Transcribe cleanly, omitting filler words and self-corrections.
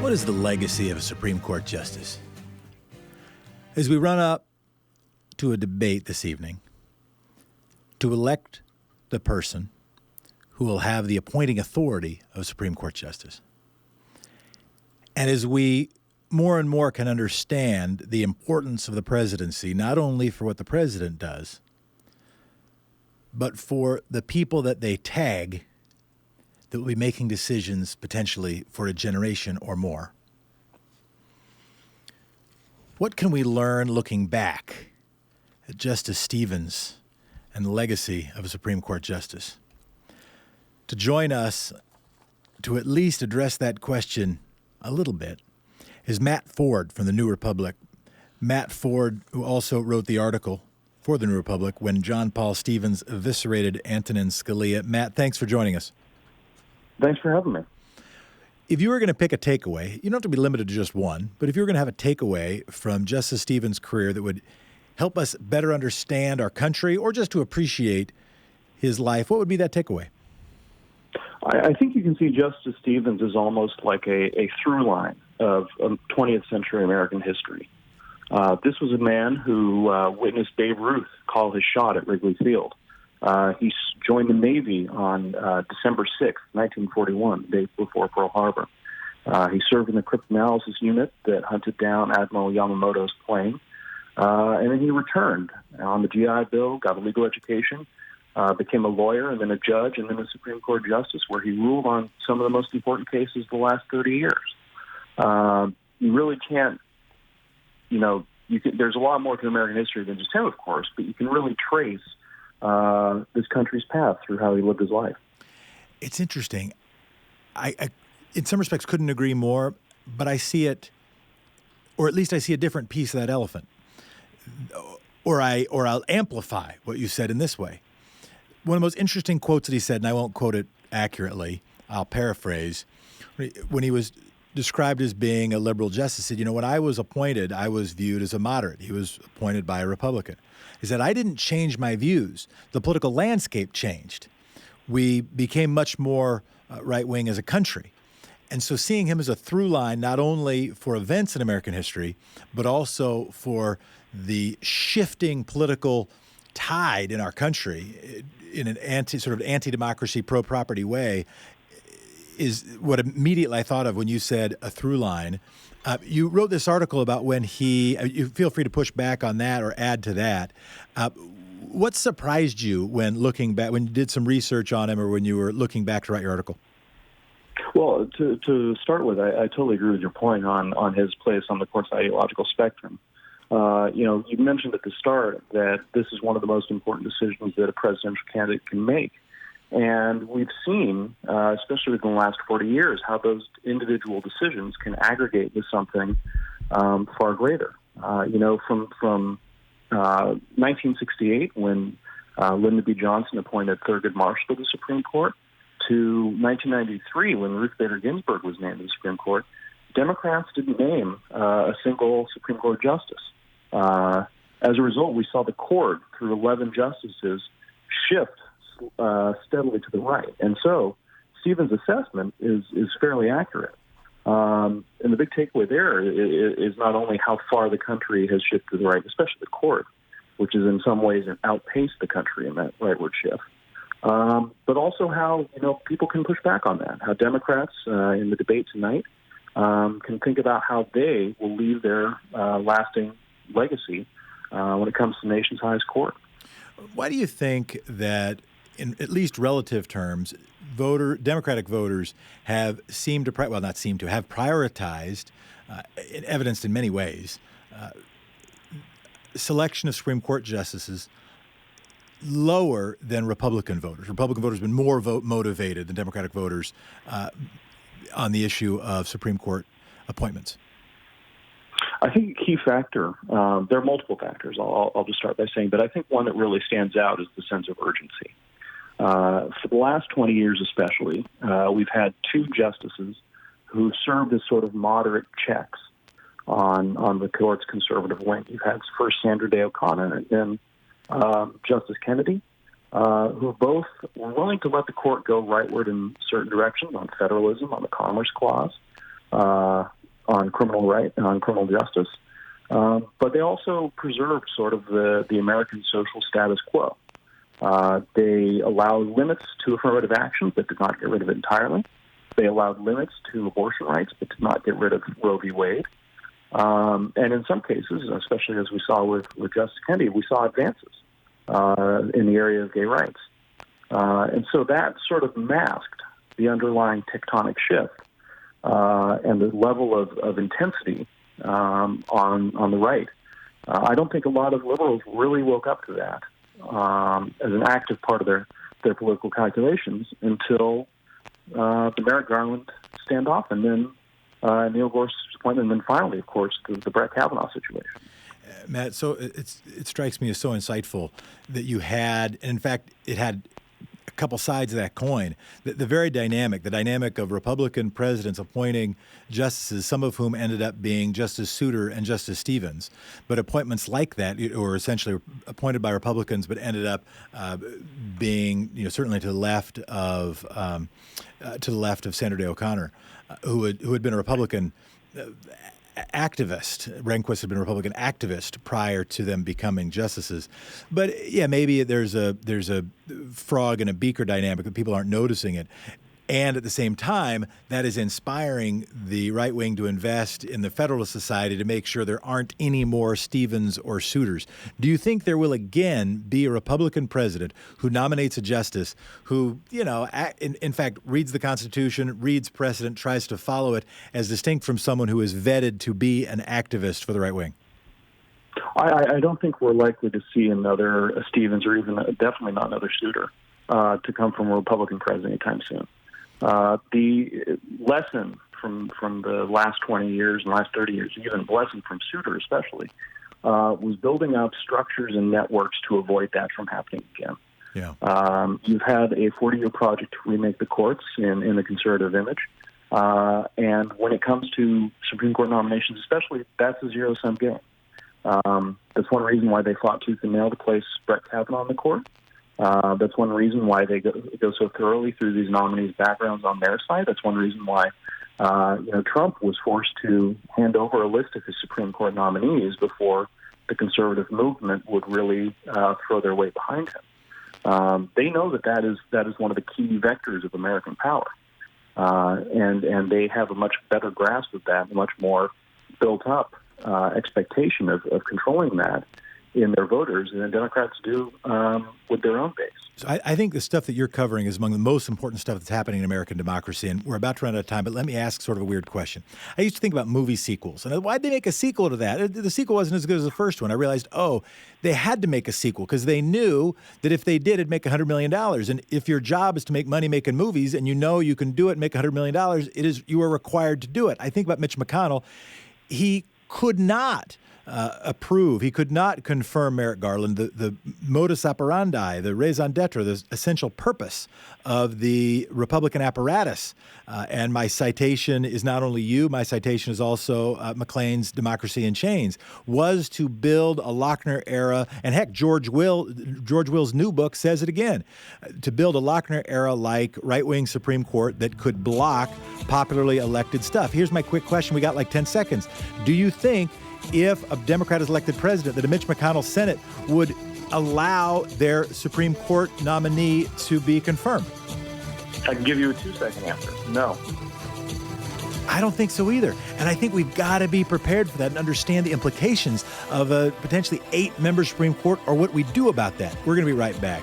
What is the legacy of a Supreme Court justice? As we run up to a debate this evening, to elect the person who will have the appointing authority of a Supreme Court justice, and as we more and more can understand the importance of the presidency, not only for what the president does, but for the people that they tag that will be making decisions potentially for a generation or more. What can we learn looking back at Justice Stevens and the legacy of a Supreme Court justice? To join us to at least address that question a little bit is Matt Ford from the New Republic. Matt Ford, who also wrote the article for the New Republic when John Paul Stevens eviscerated Antonin Scalia. Matt, thanks for joining us. Thanks for having me. If you were going to pick a takeaway, you don't have to be limited to just one, but if you were going to have a takeaway from Justice Stevens' career that would help us better understand our country or just to appreciate his life, what would be that takeaway? I think you can see Justice Stevens as almost like a through line of 20th century American history. This was a man who witnessed Babe Ruth call his shot at Wrigley Field. He joined the Navy on December 6th, 1941, the day before Pearl Harbor. He served in the cryptanalysis unit that hunted down Admiral Yamamoto's plane. And then he returned on the GI Bill, got a legal education, became a lawyer, and then a judge, and then a Supreme Court justice, where he ruled on some of the most important cases the last 30 years. You really can't, there's a lot more to American history than just him, of course, but you can really trace this country's path through how he lived his life. It's interesting. I in some respects, couldn't agree more, but I see it, or at least I see a different piece of that elephant. Or I'll amplify what you said in this way. One of the most interesting quotes that he said, and I won't quote it accurately, I'll paraphrase, when he was described as being a liberal justice, he said, when I was appointed, I was viewed as a moderate. He was appointed by a Republican. He said, I didn't change my views. The political landscape changed. We became much more right-wing as a country. And so seeing him as a through line, not only for events in American history, but also for the shifting political tide in our country in an anti-democracy, pro-property way, is what immediately I thought of when you said a through line. You wrote this article about when you feel free to push back on that or add to that. What surprised you when looking back, when you did some research on him or when you were looking back to write your article? Well, to start with, I totally agree with your point on his place on the court's ideological spectrum. You mentioned at the start that this is one of the most important decisions that a presidential candidate can make. And we've seen, especially within the last 40 years, how those individual decisions can aggregate to something far greater. From 1968, when Lyndon B. Johnson appointed Thurgood Marshall to the Supreme Court, to 1993, when Ruth Bader Ginsburg was named to the Supreme Court, Democrats didn't name a single Supreme Court justice. As a result, we saw the court, through 11 justices, shift steadily to the right. And so Stevens' assessment is fairly accurate. And the big takeaway there is not only how far the country has shifted to the right, especially the court, which is in some ways outpaced the country in that rightward shift, but also how people can push back on that, how Democrats in the debate tonight can think about how they will leave their lasting legacy when it comes to the nation's highest court. Why do you think that, in at least relative terms, Democratic voters have have prioritized, evidenced in many ways, selection of Supreme Court justices lower than Republican voters? Republican voters have been more motivated than Democratic voters on the issue of Supreme Court appointments. I think a key factor, there are multiple factors, I'll just start by saying, but I think one that really stands out is the sense of urgency. For the last 20 years especially, we've had two justices who served as sort of moderate checks on the court's conservative wing. You've had first Sandra Day O'Connor and then Justice Kennedy, who both were willing to let the court go rightward in certain directions on federalism, on the Commerce Clause, on criminal right and on criminal justice. But they also preserved sort of the American social status quo. They allowed limits to affirmative action, but did not get rid of it entirely. They allowed limits to abortion rights, but did not get rid of Roe v. Wade. And in some cases, especially as we saw with Justice Kennedy, we saw advances in the area of gay rights. And so that sort of masked the underlying tectonic shift and the level of intensity on the right. I don't think a lot of liberals really woke up to that as an active part of their political calculations until the Merrick Garland standoff, and then Neil Gorsuch's appointment, and then finally, of course, the Brett Kavanaugh situation. Matt, so it strikes me as so insightful that you had, and in fact, it had a couple sides of that coin. The very dynamic, the dynamic of Republican presidents appointing justices, some of whom ended up being Justice Souter and Justice Stevens, but appointments like that, or essentially appointed by Republicans, but ended up being, certainly to the left of Sandra Day O'Connor, who had been a Republican activist. Rehnquist had been a Republican activist prior to them becoming justices. But yeah, maybe there's a frog in a beaker dynamic that people aren't noticing it. And at the same time, that is inspiring the right wing to invest in the Federalist Society to make sure there aren't any more Stevens or Souters. Do you think there will again be a Republican president who nominates a justice who, in fact, reads the Constitution, reads precedent, tries to follow it, as distinct from someone who is vetted to be an activist for the right wing? I don't think we're likely to see another Stevens, or even definitely not another Souter, to come from a Republican president anytime soon. The lesson from the last 20 years and last 30 years, even the lesson from Souter especially, was building up structures and networks to avoid that from happening again. Yeah. You've had a 40-year project to remake the courts in the conservative image. And when it comes to Supreme Court nominations especially, that's a zero-sum game. That's one reason why they fought tooth and nail to place Brett Kavanaugh on the court. That's one reason why they go so thoroughly through these nominees' backgrounds on their side. That's one reason why Trump was forced to hand over a list of his Supreme Court nominees before the conservative movement would really throw their weight behind him. They know that is one of the key vectors of American power, and they have a much better grasp of that, a much more built-up expectation of controlling that in their voters than Democrats do with their own base. So I think the stuff that you're covering is among the most important stuff that's happening in American democracy, and we're about to run out of time, but let me ask sort of a weird question. I used to think about movie sequels, and why'd they make a sequel to that? The sequel wasn't as good as the first one. I realized, they had to make a sequel because they knew that if they did, it'd make $100 million. And if your job is to make money making movies and you can do it and make $100 million, you are required to do it. I think about Mitch McConnell. He could not approve. He could not confirm Merrick Garland, the modus operandi, the raison d'etre, the essential purpose of the Republican apparatus. And my citation is not only you, my citation is also McLean's Democracy in Chains, was to build a Lochner era, and heck, George Will's new book says it again, to build a Lochner era like right-wing Supreme Court that could block popularly elected stuff. Here's my quick question. We got like 10 seconds. Do you think if a Democrat is elected president, that a Mitch McConnell Senate would allow their Supreme Court nominee to be confirmed? I can give you a 2-second answer. No. I don't think so either. And I think we've got to be prepared for that and understand the implications of a potentially 8-member Supreme Court or what we do about that. We're going to be right back.